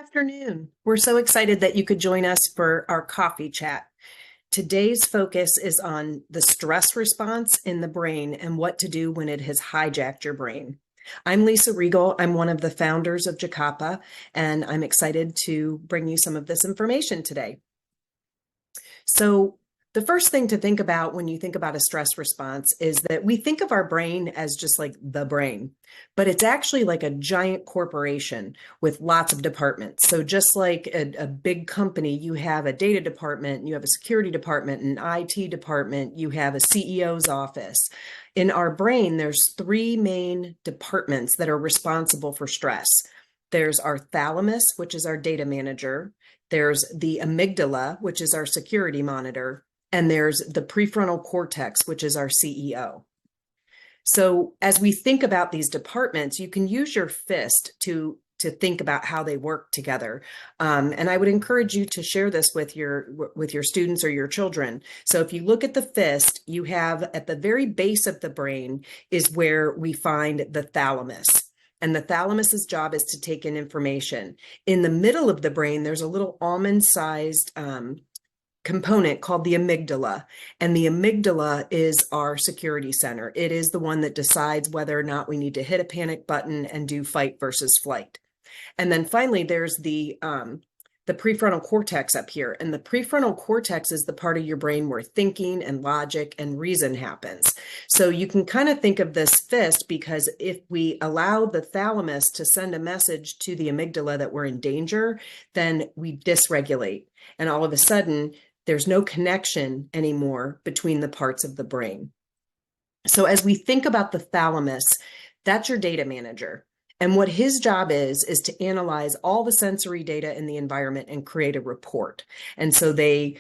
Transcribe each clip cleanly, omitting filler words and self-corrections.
Afternoon. We're so excited that you could join us for our coffee chat. Today's focus is on the stress response in the brain and what to do when it has hijacked your brain. I'm Lisa Riegel. I'm one of the founders of JAKAPA, and I'm excited to bring you some of this information today. So the first thing to think about when you think about a stress response is that we think of our brain as just like the brain, but it's actually like a giant corporation with lots of departments. So just like a big company, you have a data department, you have a security department, an IT department, you have a CEO's office. In our brain, there's three main departments that are responsible for stress. There's our thalamus, which is our data manager. There's the amygdala, which is our security monitor. And there's the prefrontal cortex, which is our CEO. So as we think about these departments, you can use your fist to think about how they work together. And I would encourage you to share this with your students or your children. So if you look at the fist, you have at the very base of the brain is where we find the thalamus. And the thalamus's job is to take in information. In the middle of the brain, there's a little almond-sized component called the amygdala. And the amygdala is our security center. It is the one that decides whether or not we need to hit a panic button and do fight versus flight. And then finally, there's the prefrontal cortex up here. And the prefrontal cortex is the part of your brain where thinking and logic and reason happens. So you can kind of think of this fist because if we allow the thalamus to send a message to the amygdala that we're in danger, then we dysregulate. And all of a sudden, there's no connection anymore between the parts of the brain. So as we think about the thalamus, that's your data manager. And what his job is to analyze all the sensory data in the environment and create a report. And so they,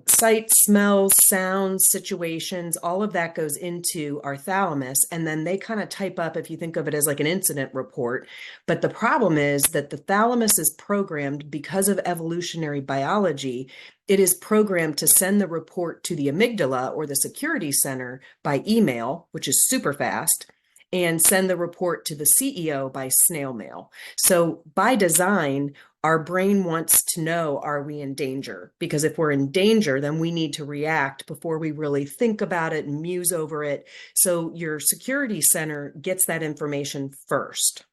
sight, smells, sounds, situations, all of that goes into our thalamus. And then they kind of type up, if you think of it as like an incident report. But the problem is that the thalamus is programmed because of evolutionary biology. It is programmed to send the report to the amygdala or the security center by email, which is super fast, and send the report to the CEO by snail mail. So by design, our brain wants to know, are we in danger? Because if we're in danger, then we need to react before we really think about it and muse over it. So your security center gets that information first.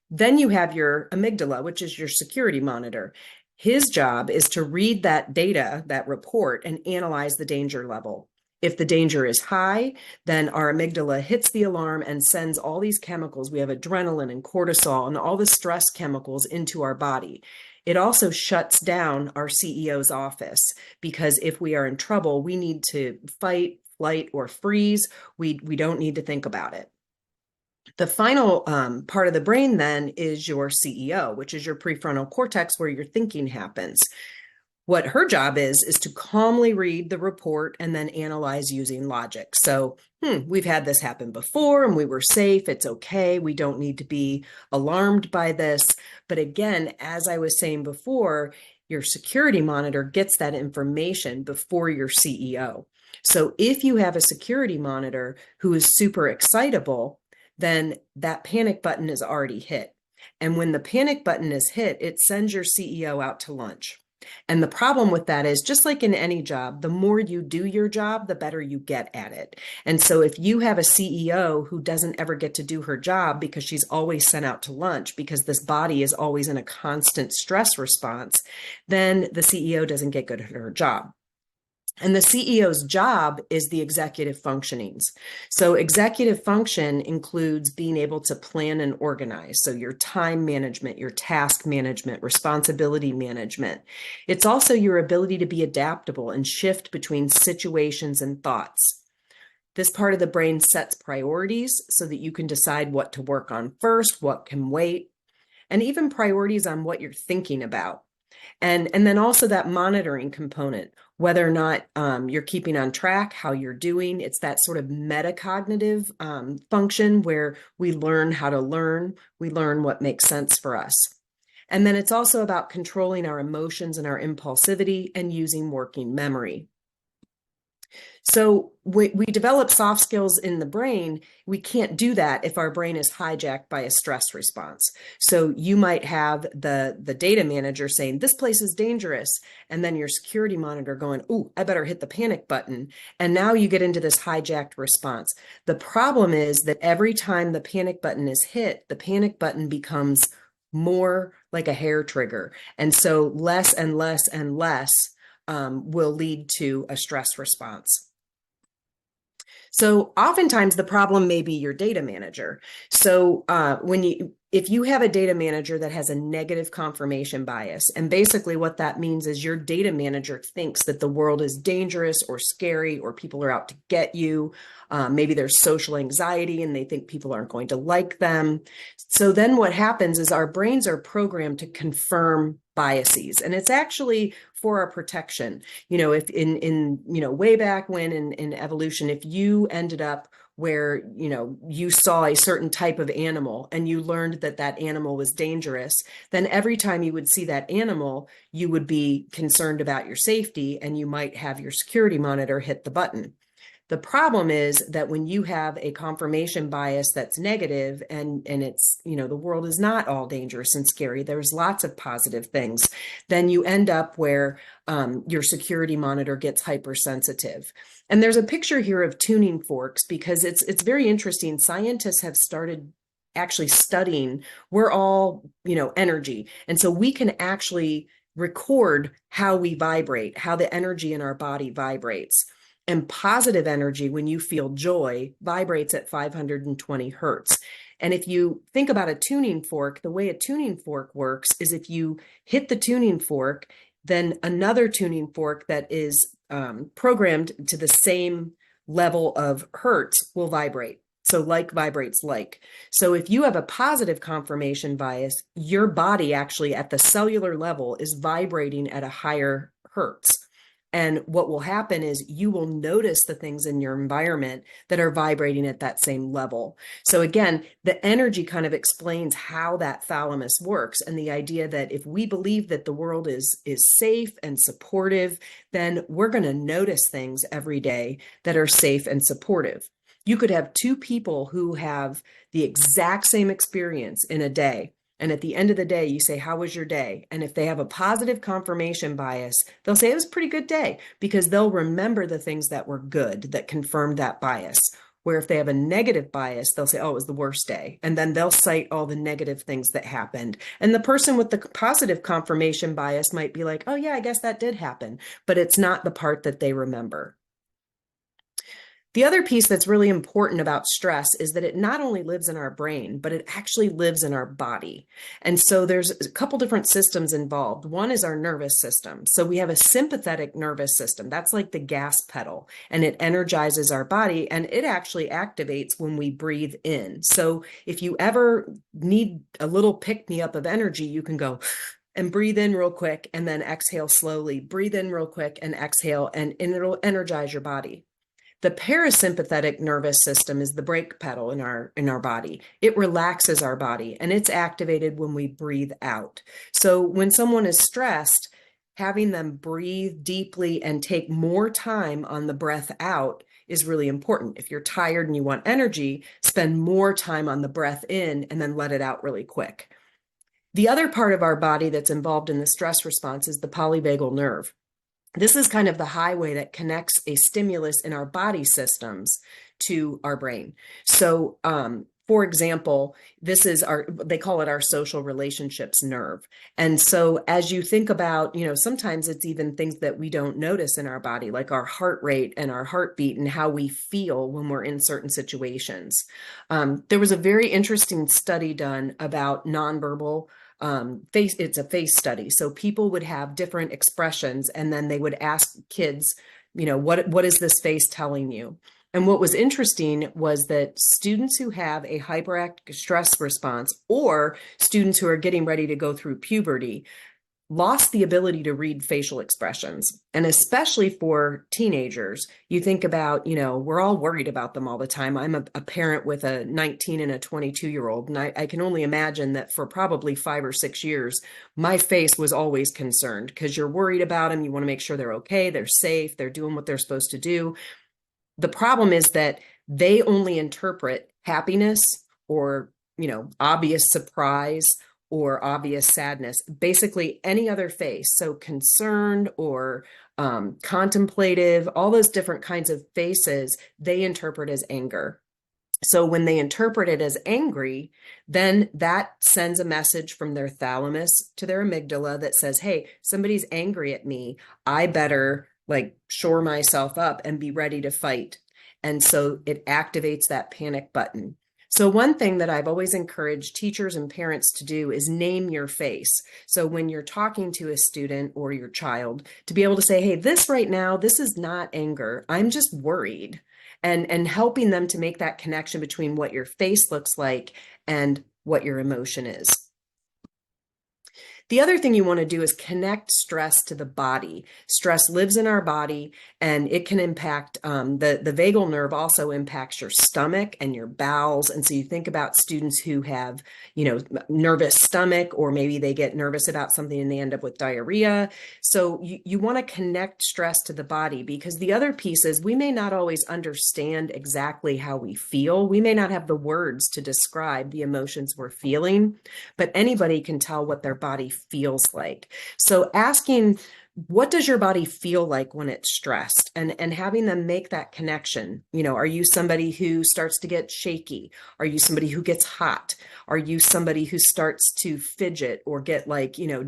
Then you have your amygdala, which is your security monitor. His job is to read that data, that report, and analyze the danger level. If the danger is high, then our amygdala hits the alarm and sends all these chemicals. We have adrenaline and cortisol and all the stress chemicals into our body. It also shuts down our CEO's office because if we are in trouble, we need to fight, flight, or freeze. We don't need to think about it. The final part of the brain then is your CEO, which is your prefrontal cortex, where your thinking happens. What her job is to calmly read the report and then analyze using logic. So, we've had this happen before and we were safe. It's okay. We don't need to be alarmed by this. But again, as I was saying before, your security monitor gets that information before your CEO. So if you have a security monitor who is super excitable, then that panic button is already hit. And when the panic button is hit, it sends your CEO out to lunch. And the problem with that is, just like in any job, the more you do your job, the better you get at it. And so if you have a CEO who doesn't ever get to do her job because she's always sent out to lunch, because this body is always in a constant stress response, then the CEO doesn't get good at her job. And the CEO's job is the executive functionings. So executive function includes being able to plan and organize. So your time management, your task management, responsibility management. It's also your ability to be adaptable and shift between situations and thoughts. This part of the brain sets priorities so that you can decide what to work on first, what can wait, and even priorities on what you're thinking about. And then also that monitoring component, whether or not you're keeping on track, how you're doing. It's that sort of metacognitive function where we learn how to learn. We learn what makes sense for us. And then it's also about controlling our emotions and our impulsivity and using working memory. So we develop soft skills in the brain. We can't do that if our brain is hijacked by a stress response. So you might have the data manager saying, this place is dangerous. And then your security monitor going, ooh, I better hit the panic button. And now you get into this hijacked response. The problem is that every time the panic button is hit, the panic button becomes more like a hair trigger. And so less and less and less will lead to a stress response. So oftentimes the problem may be your data manager. So if you have a data manager that has a negative confirmation bias, and basically what that means is your data manager thinks that the world is dangerous or scary or people are out to get you. Maybe there's social anxiety and they think people aren't going to like them. So then what happens is our brains are programmed to confirm biases, and it's actually for our protection. If in way back when in evolution, if you ended up where you saw a certain type of animal and you learned that that animal was dangerous, then every time you would see that animal, you would be concerned about your safety and you might have your security monitor hit the button. The problem is that when you have a confirmation bias that's negative and it's, the world is not all dangerous and scary, there's lots of positive things, then you end up where your security monitor gets hypersensitive. And there's a picture here of tuning forks because it's very interesting. Scientists have started actually studying, we're all, energy. And so we can actually record how we vibrate, how the energy in our body vibrates. And positive energy, when you feel joy, vibrates at 520 hertz. And if you think about a tuning fork, the way a tuning fork works is if you hit the tuning fork, then another tuning fork that is programmed to the same level of hertz will vibrate. So like vibrates like. So if you have a positive confirmation bias, your body actually at the cellular level is vibrating at a higher hertz. And what will happen is you will notice the things in your environment that are vibrating at that same level. So again, the energy kind of explains how that thalamus works, and the idea that if we believe that the world is safe and supportive, then we're going to notice things every day that are safe and supportive. You could have two people who have the exact same experience in a day. And at the end of the day, you say, how was your day? And if they have a positive confirmation bias, they'll say it was a pretty good day because they'll remember the things that were good that confirmed that bias. Where if they have a negative bias, they'll say, oh, it was the worst day. And then they'll cite all the negative things that happened. And the person with the positive confirmation bias might be like, oh, yeah, I guess that did happen. But it's not the part that they remember. The other piece that's really important about stress is that it not only lives in our brain, but it actually lives in our body. And so there's a couple different systems involved. One is our nervous system. So we have a sympathetic nervous system. That's like the gas pedal, and it energizes our body, and it actually activates when we breathe in. So if you ever need a little pick-me-up of energy, you can go and breathe in real quick and then exhale slowly. Breathe in real quick and exhale, and it'll energize your body. The parasympathetic nervous system is the brake pedal in our body. It relaxes our body, and it's activated when we breathe out. So when someone is stressed, having them breathe deeply and take more time on the breath out is really important. If you're tired and you want energy, spend more time on the breath in and then let it out really quick. The other part of our body that's involved in the stress response is the polyvagal nerve. This is kind of the highway that connects a stimulus in our body systems to our brain. So, for example, this is they call it our social relationships nerve. And so as you think about, sometimes it's even things that we don't notice in our body, like our heart rate and our heartbeat and how we feel when we're in certain situations. There was a very interesting study done about nonverbal it's a face study. So people would have different expressions, and then they would ask kids, what is this face telling you? And what was interesting was that students who have a hyperactive stress response, or students who are getting ready to go through puberty, lost the ability to read facial expressions. And especially for teenagers, you think about, we're all worried about them all the time. I'm a parent with a 19 and a 22-year-old, and I can only imagine that for probably 5 or 6 years, my face was always concerned because you're worried about them. You want to make sure they're okay, they're safe, they're doing what they're supposed to do. The problem is that they only interpret happiness or, obvious surprise or obvious sadness, basically any other face. So concerned or contemplative, all those different kinds of faces, they interpret as anger. So when they interpret it as angry, then that sends a message from their thalamus to their amygdala that says, hey, somebody's angry at me. I better shore myself up and be ready to fight. And so it activates that panic button. So one thing that I've always encouraged teachers and parents to do is name your face. So when you're talking to a student or your child, to be able to say, hey, this right now, this is not anger. I'm just worried. And helping them to make that connection between what your face looks like and what your emotion is. The other thing you want to do is connect stress to the body. Stress lives in our body, and it can impact the vagal nerve also impacts your stomach and your bowels. And so you think about students who have, nervous stomach, or maybe they get nervous about something and they end up with diarrhea. So you want to connect stress to the body, because the other piece is we may not always understand exactly how we feel. We may not have the words to describe the emotions we're feeling, but anybody can tell what their body feels like. So asking, what does your body feel like when it's stressed, and having them make that connection. Are you somebody who starts to get shaky? Are you somebody who gets hot? Are you somebody who starts to fidget or get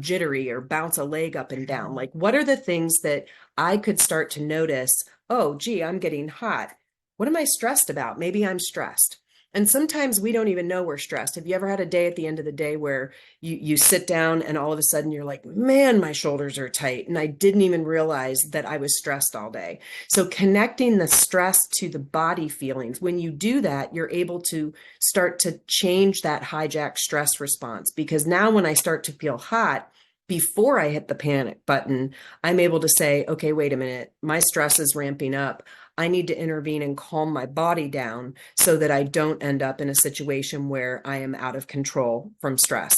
jittery or bounce a leg up and down? What are the things that I could start to notice? Oh, gee, I'm getting hot. What am I stressed about? Maybe I'm stressed. And sometimes we don't even know we're stressed. Have you ever had a day at the end of the day where you sit down and all of a sudden you're like, man, my shoulders are tight, and I didn't even realize that I was stressed all day? So connecting the stress to the body feelings, when you do that, you're able to start to change that hijack stress response. Because now when I start to feel hot, before I hit the panic button, I'm able to say, okay, wait a minute, my stress is ramping up. I need to intervene and calm my body down so that I don't end up in a situation where I am out of control from stress.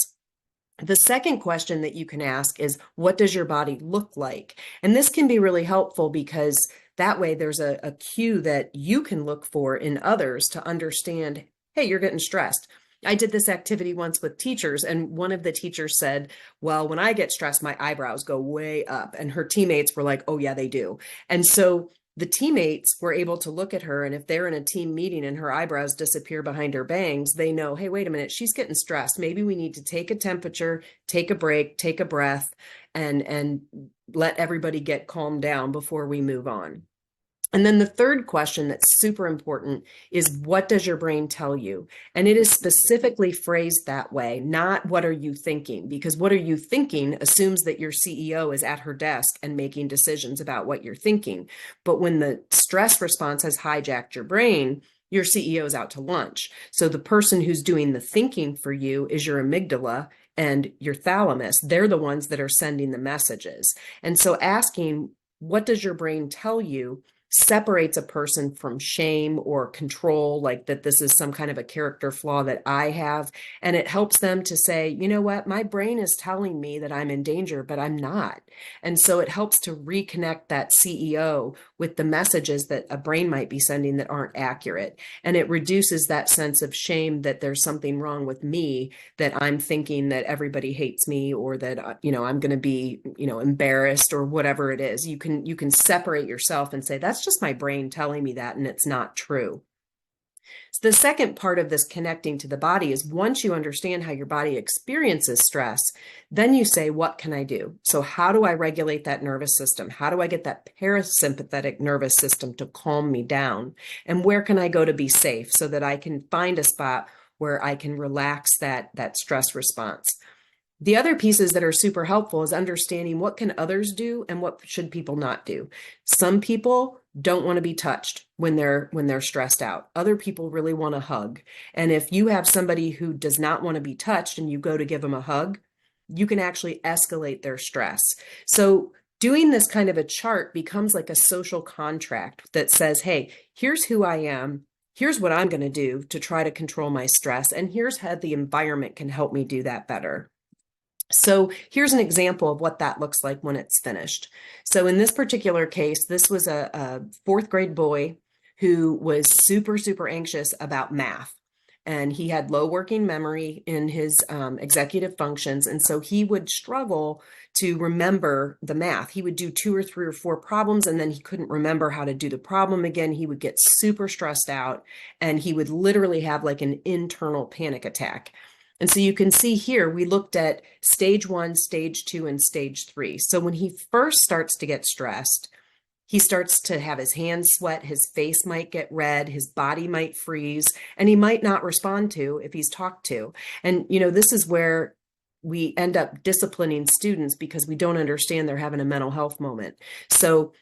The second question that you can ask is, what does your body look like? And this can be really helpful, because that way there's a cue that you can look for in others to understand, hey, you're getting stressed. I did this activity once with teachers, and one of the teachers said, well, when I get stressed, my eyebrows go way up. And her teammates were like, oh yeah, they do. And so the teammates were able to look at her, and if they're in a team meeting and her eyebrows disappear behind her bangs, they know, hey, wait a minute, she's getting stressed. Maybe we need to take a temperature, take a break, take a breath, and let everybody get calmed down before we move on. And then the third question that's super important is, what does your brain tell you? And it is specifically phrased that way, not what are you thinking? Because what are you thinking assumes that your CEO is at her desk and making decisions about what you're thinking. But when the stress response has hijacked your brain, your CEO is out to lunch. So the person who's doing the thinking for you is your amygdala and your thalamus. They're the ones that are sending the messages. And so asking, what does your brain tell you, separates a person from shame or control, like that this is some kind of a character flaw that I have. And it helps them to say, you know what, my brain is telling me that I'm in danger, but I'm not. And so it helps to reconnect that CEO with the messages that a brain might be sending that aren't accurate. And it reduces that sense of shame that there's something wrong with me, that I'm thinking that everybody hates me, or that, I'm going to be, embarrassed, or whatever it is. You can separate yourself and say, that's just my brain telling me that, and it's not true. So the second part of this connecting to the body is, once you understand how your body experiences stress, then you say, what can I do? So how do I regulate that nervous system? How do I get that parasympathetic nervous system to calm me down? And where can I go to be safe so that I can find a spot where I can relax that stress response? The other pieces that are super helpful is understanding, what can others do and what should people not do. Some people don't want to be touched when they're stressed out. Other people really want a hug. And if you have somebody who does not want to be touched and you go to give them a hug, you can actually escalate their stress. So doing this kind of a chart becomes like a social contract that says, hey, here's who I am. Here's what I'm going to do to try to control my stress. And here's how the environment can help me do that better. So here's an example of what that looks like when it's finished. So in this particular case, this was a fourth grade boy who was super, super anxious about math. And he had low working memory in his executive functions. And so he would struggle to remember the math. He would do 2 or 3 or 4 problems, and then he couldn't remember how to do the problem again. He would get super stressed out, and he would literally have like an internal panic attack. And so you can see here, we looked at stage 1, stage 2, and stage 3. So when he first starts to get stressed, he starts to have his hands sweat, his face might get red, his body might freeze, and he might not respond to if he's talked to. And, this is where we end up disciplining students because we don't understand they're having a mental health moment. So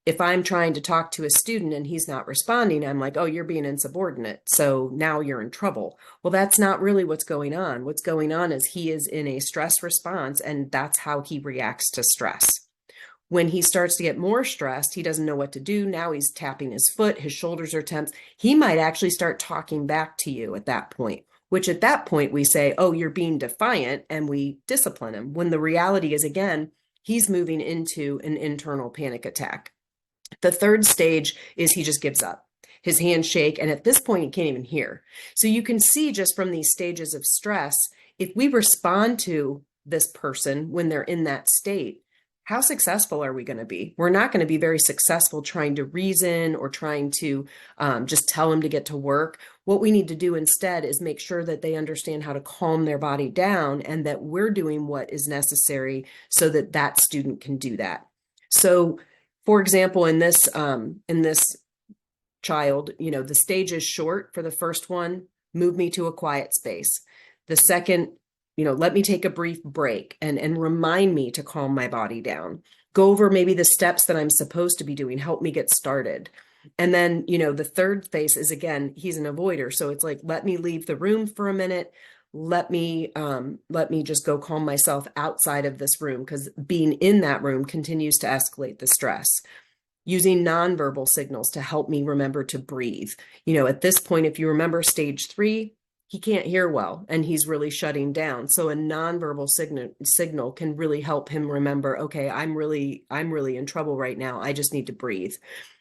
if I'm trying to talk to a student and he's not responding, I'm like, oh, you're being insubordinate, so now you're in trouble. Well, that's not really what's going on. What's going on is he is in a stress response, and that's how he reacts to stress. When he starts to get more stressed, he doesn't know what to do. Now he's tapping his foot, his shoulders are tense. He might actually start talking back to you at that point, which at that point we say, oh, you're being defiant, and we discipline him. When the reality is, again, he's moving into an internal panic attack. The third stage is he just gives up. His hands shake, and at this point, he can't even hear. So you can see just from these stages of stress, if we respond to this person when they're in that state, how successful are we going to be? We're not going to be very successful trying to reason or trying to just tell them to get to work. What we need to do instead is make sure that they understand how to calm their body down, and that we're doing what is necessary so that that student can do that. So, for example, in this child, the stage is short for the first one, move me to a quiet space. The second, let me take a brief break and remind me to calm my body down. Go over maybe the steps that I'm supposed to be doing, help me get started. And then, the third phase is, again, he's an avoider. So it's like, let me leave the room for a minute. Let me just go calm myself outside of this room, because being in that room continues to escalate the stress. Using nonverbal signals to help me remember to breathe. At this point, if you remember stage 3, he can't hear well and he's really shutting down. So a nonverbal signal can really help him remember, okay, I'm really in trouble right now. I just need to breathe.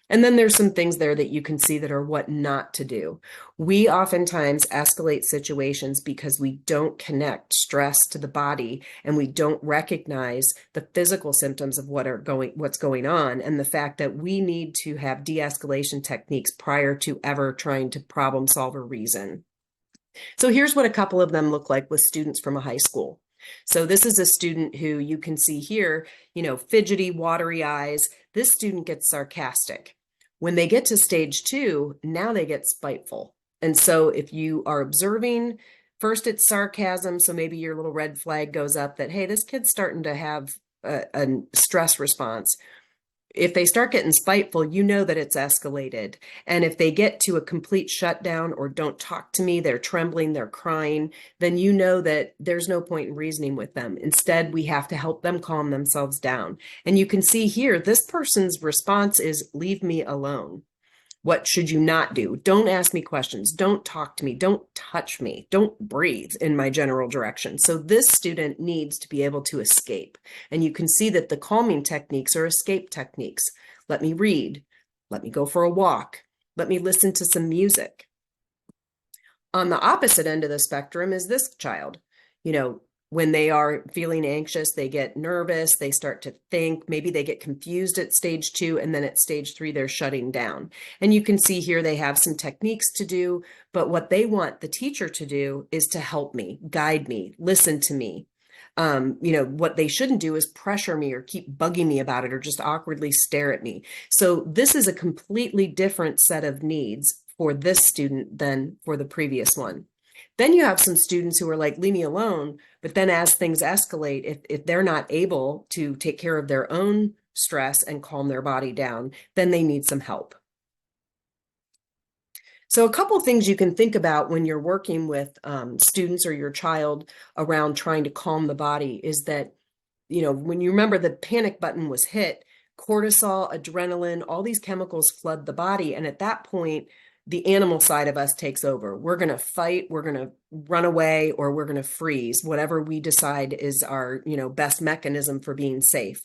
And then there's some things there that you can see that are what not to do. We oftentimes escalate situations because we don't connect stress to the body, and we don't recognize the physical symptoms of what's going on, and the fact that we need to have de-escalation techniques prior to ever trying to problem solve or reason. So here's what a couple of them look like with students from a high school. So this is a student who you can see here, fidgety, watery eyes. This student gets sarcastic. When they get to stage 2, now they get spiteful. And so if you are observing, first it's sarcasm. So maybe your little red flag goes up that, hey, this kid's starting to have a stress response. If they start getting spiteful, you know that it's escalated. And if they get to a complete shutdown or don't talk to me, they're trembling, they're crying, then you know that there's no point in reasoning with them. Instead, we have to help them calm themselves down. And you can see here, this person's response is, leave me alone. What should you not do? Don't ask me questions. Don't talk to me. Don't touch me. Don't breathe in my general direction. So this student needs to be able to escape. And you can see that the calming techniques are escape techniques. Let me read. Let me go for a walk. Let me listen to some music. On the opposite end of the spectrum is this child. When they are feeling anxious, they get nervous, they start to think, maybe they get confused at stage 2, and then at stage 3, they're shutting down. And you can see here they have some techniques to do, but what they want the teacher to do is to help me, guide me, listen to me. What they shouldn't do is pressure me or keep bugging me about it or just awkwardly stare at me. So this is a completely different set of needs for this student than for the previous one. Then you have some students who are like, leave me alone. But then as things escalate, if they're not able to take care of their own stress and calm their body down, then they need some help. So a couple of things you can think about when you're working with students or your child around trying to calm the body is that, when you remember the panic button was hit, cortisol, adrenaline, all these chemicals flood the body. And at that point, the animal side of us takes over. We're going to fight, we're going to run away, or we're going to freeze, whatever we decide is our, best mechanism for being safe.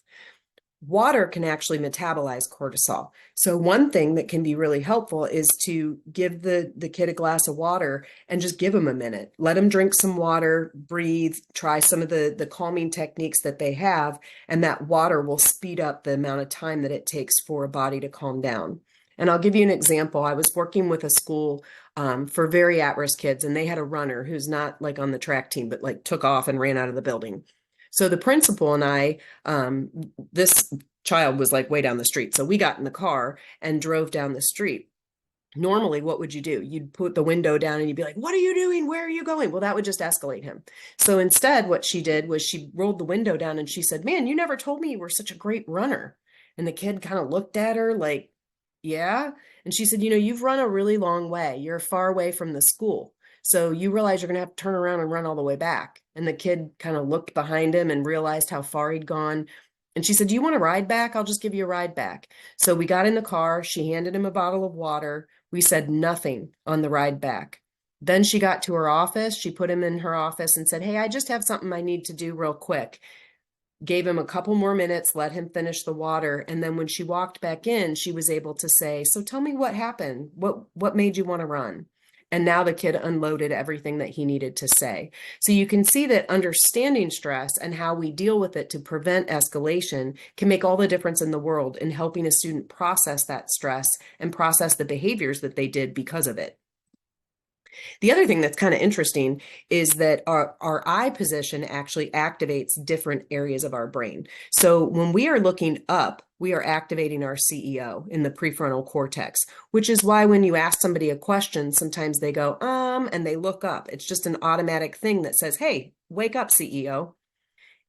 Water can actually metabolize cortisol. So one thing that can be really helpful is to give the kid a glass of water and just give them a minute. Let them drink some water, breathe, try some of the calming techniques that they have, and that water will speed up the amount of time that it takes for a body to calm down. And I'll give you an example. I was working with a school for very at-risk kids, and they had a runner who's not like on the track team, but like took off and ran out of the building. So the principal and I, this child was like way down the street. So we got in the car and drove down the street. Normally, what would you do? You'd put the window down and you'd be like, what are you doing? Where are you going? Well, that would just escalate him. So instead, what she did was she rolled the window down and she said, man, you never told me you were such a great runner. And the kid kind of looked at her like, yeah. And she said, you've run a really long way. You're far away from the school. So you realize you're going to have to turn around and run all the way back. And the kid kind of looked behind him and realized how far he'd gone. And she said, do you want a ride back? I'll just give you a ride back. So we got in the car. She handed him a bottle of water. We said nothing on the ride back. Then she got to her office. She put him in her office and said, hey, I just have something I need to do real quick. Gave him a couple more minutes, let him finish the water. And then when she walked back in, she was able to say, so tell me what happened. What made you want to run? And now the kid unloaded everything that he needed to say. So you can see that understanding stress and how we deal with it to prevent escalation can make all the difference in the world in helping a student process that stress and process the behaviors that they did because of it. The other thing that's kind of interesting is that our eye position actually activates different areas of our brain. So when we are looking up, we are activating our CEO in the prefrontal cortex, which is why when you ask somebody a question, sometimes they go, and they look up. It's just an automatic thing that says, hey, wake up, CEO.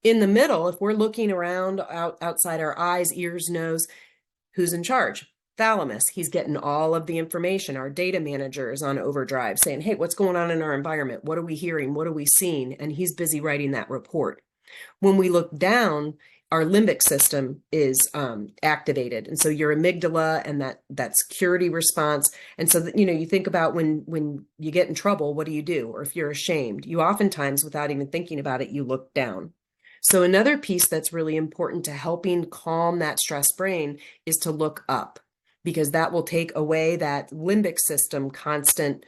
In the middle, if we're looking around outside our eyes, ears, nose, who's in charge? Thalamus. He's getting all of the information. Our data manager is on overdrive saying, hey, what's going on in our environment? What are we hearing? What are we seeing? And he's busy writing that report. When we look down, our limbic system is activated. And so your amygdala and that security response. And so that, you think about when you get in trouble, what do? Or if you're ashamed, you oftentimes, without even thinking about it, you look down. So another piece that's really important to helping calm that stressed brain is to look up, because that will take away that limbic system constant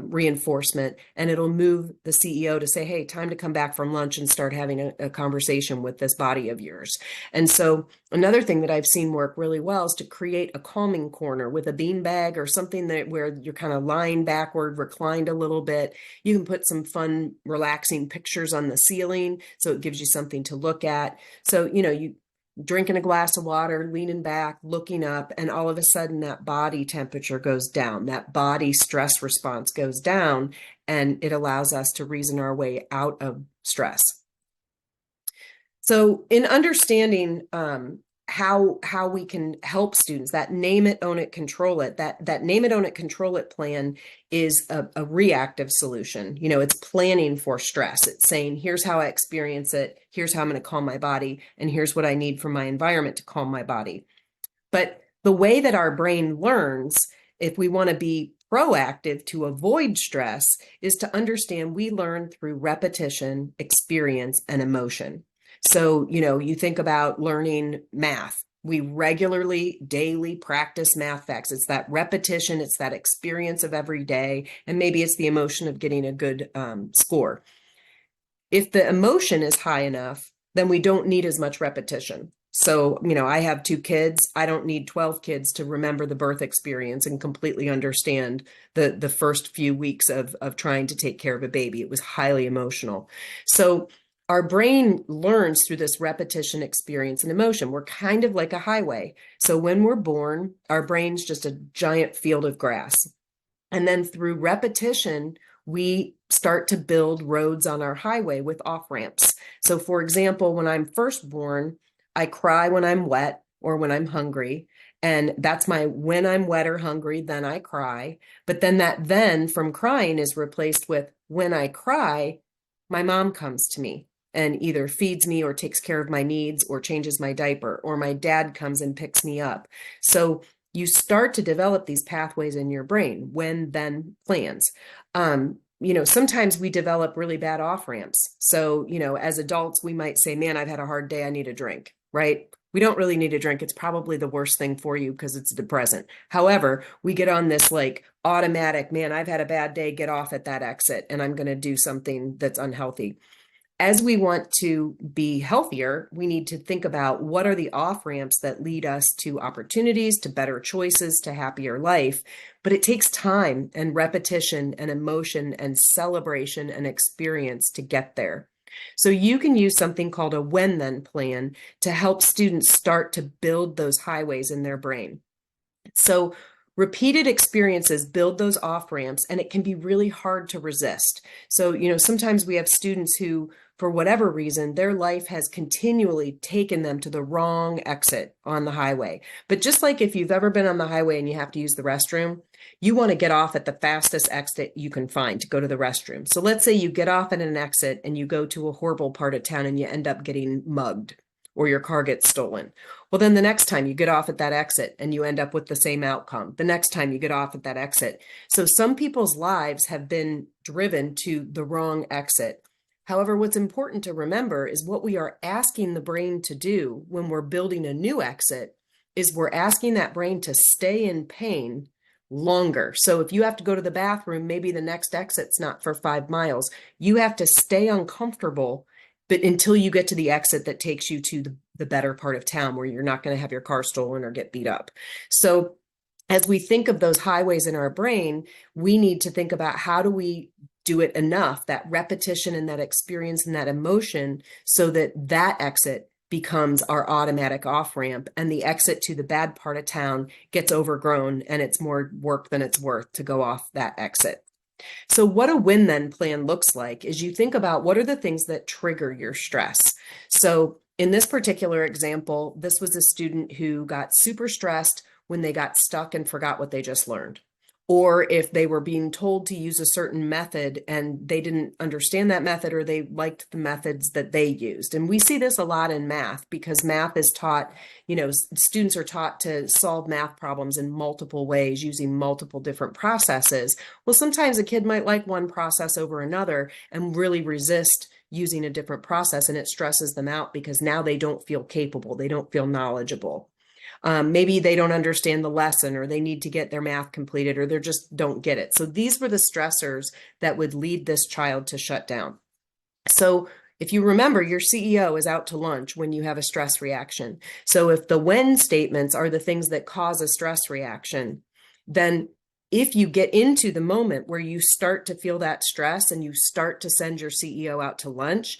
reinforcement, and it'll move the CEO to say, hey, time to come back from lunch and start having a conversation with this body of yours. And so another thing that I've seen work really well is to create a calming corner with a beanbag or something where you're kind of lying backward, reclined a little bit. You can put some fun, relaxing pictures on the ceiling, so it gives you something to look at. So, you drinking a glass of water, leaning back, looking up, and all of a sudden that body temperature goes down, that body stress response goes down, and it allows us to reason our way out of stress. So in understanding how we can help students, that name it, own it, control it, that name it, own it, control it plan is a reactive solution. It's planning for stress. It's saying, here's how I experience it, here's how I'm going to calm my body, and here's what I need from my environment to calm my body. But the way that our brain learns, if we want to be proactive to avoid stress, is to understand we learn through repetition, experience, and emotion. So, you think about learning math. We regularly, daily practice math facts. It's that repetition, it's that experience of every day, and maybe it's the emotion of getting a good score. If the emotion is high enough, then we don't need as much repetition. So, I have 2 kids. I don't need 12 kids to remember the birth experience and completely understand the first few weeks of trying to take care of a baby. It was highly emotional. So our brain learns through this repetition, experience, and emotion. We're kind of like a highway. So when we're born, our brain's just a giant field of grass. And then through repetition, we start to build roads on our highway with off-ramps. So for example, when I'm first born, I cry when I'm wet or when I'm hungry. And that's my when I'm wet or hungry, then I cry. But then that then from crying is replaced with when I cry, my mom comes to me and either feeds me or takes care of my needs or changes my diaper, or my dad comes and picks me up. So you start to develop these pathways in your brain, when then plans. Sometimes we develop really bad off ramps. So, as adults, we might say, man, I've had a hard day. I need a drink, right? We don't really need a drink. It's probably the worst thing for you because it's a depressant. However, we get on this like automatic, man, I've had a bad day, get off at that exit, and I'm going to do something that's unhealthy. As we want to be healthier, we need to think about what are the off ramps that lead us to opportunities, to better choices, to happier life. But it takes time and repetition and emotion and celebration and experience to get there. So you can use something called a when then plan to help students start to build those highways in their brain. So repeated experiences build those off ramps, and it can be really hard to resist. So, sometimes we have students who, for whatever reason, their life has continually taken them to the wrong exit on the highway. But just like if you've ever been on the highway and you have to use the restroom, you want to get off at the fastest exit you can find to go to the restroom. So let's say you get off at an exit and you go to a horrible part of town and you end up getting mugged or your car gets stolen. Well, then the next time you get off at that exit and you end up with the same outcome. The next time you get off at that exit. So some people's lives have been driven to the wrong exit. However, what's important to remember is what we are asking the brain to do when we're building a new exit is we're asking that brain to stay in pain longer. So if you have to go to the bathroom, maybe the next exit's not for 5 miles. You have to stay uncomfortable, but until you get to the exit that takes you to the better part of town where you're not going to have your car stolen or get beat up. So as we think of those highways in our brain, we need to think about how do we do it enough, that repetition and that experience and that emotion, so that that exit becomes our automatic off ramp and the exit to the bad part of town gets overgrown and it's more work than it's worth to go off that exit. So what a when then plan looks like is you think about what are the things that trigger your stress. So in this particular example, this was a student who got super stressed when they got stuck and forgot what they just learned. Or if they were being told to use a certain method and they didn't understand that method, or they liked the methods that they used. And we see this a lot in math because math is taught, students are taught to solve math problems in multiple ways using multiple different processes. Well, sometimes a kid might like one process over another and really resist using a different process, and it stresses them out because now they don't feel capable, they don't feel knowledgeable. Maybe they don't understand the lesson, or they need to get their math completed, or they just don't get it. So these were the stressors that would lead this child to shut down. So if you remember, your CEO is out to lunch when you have a stress reaction. So if the when statements are the things that cause a stress reaction, then if you get into the moment where you start to feel that stress and you start to send your CEO out to lunch,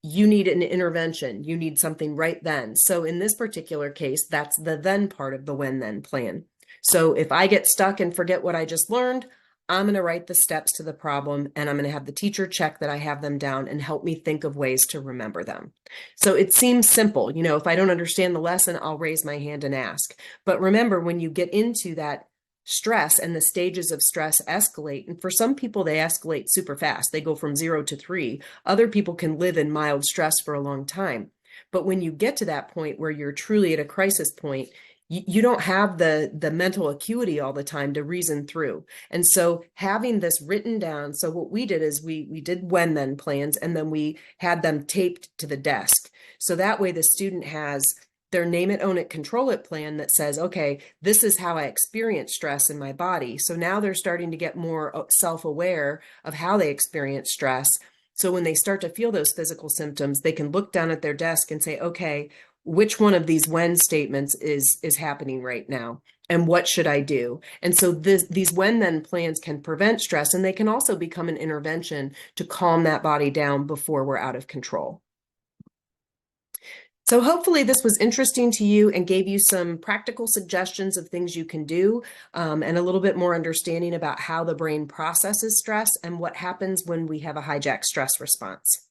you need an intervention. You need something right then. So in this particular case, that's the then part of the when then plan. So if I get stuck and forget what I just learned, I'm going to write the steps to the problem, and I'm going to have the teacher check that I have them down and help me think of ways to remember them. So it seems simple. If I don't understand the lesson, I'll raise my hand and ask. But remember, when you get into that stress and the stages of stress escalate, and for some people, they escalate super fast. They go from 0 to 3. Other people can live in mild stress for a long time. But when you get to that point where you're truly at a crisis point, you don't have the mental acuity all the time to reason through. And so having this written down, so what we did is we did when then plans, and then we had them taped to the desk. So that way the student has their name it, own it, control it plan that says, okay, this is how I experience stress in my body. So now they're starting to get more self-aware of how they experience stress. So when they start to feel those physical symptoms, they can look down at their desk and say, okay, which one of these when statements is happening right now? And what should I do? And so these when then plans can prevent stress, and they can also become an intervention to calm that body down before we're out of control. So hopefully this was interesting to you and gave you some practical suggestions of things you can do, and a little bit more understanding about how the brain processes stress and what happens when we have a hijack stress response.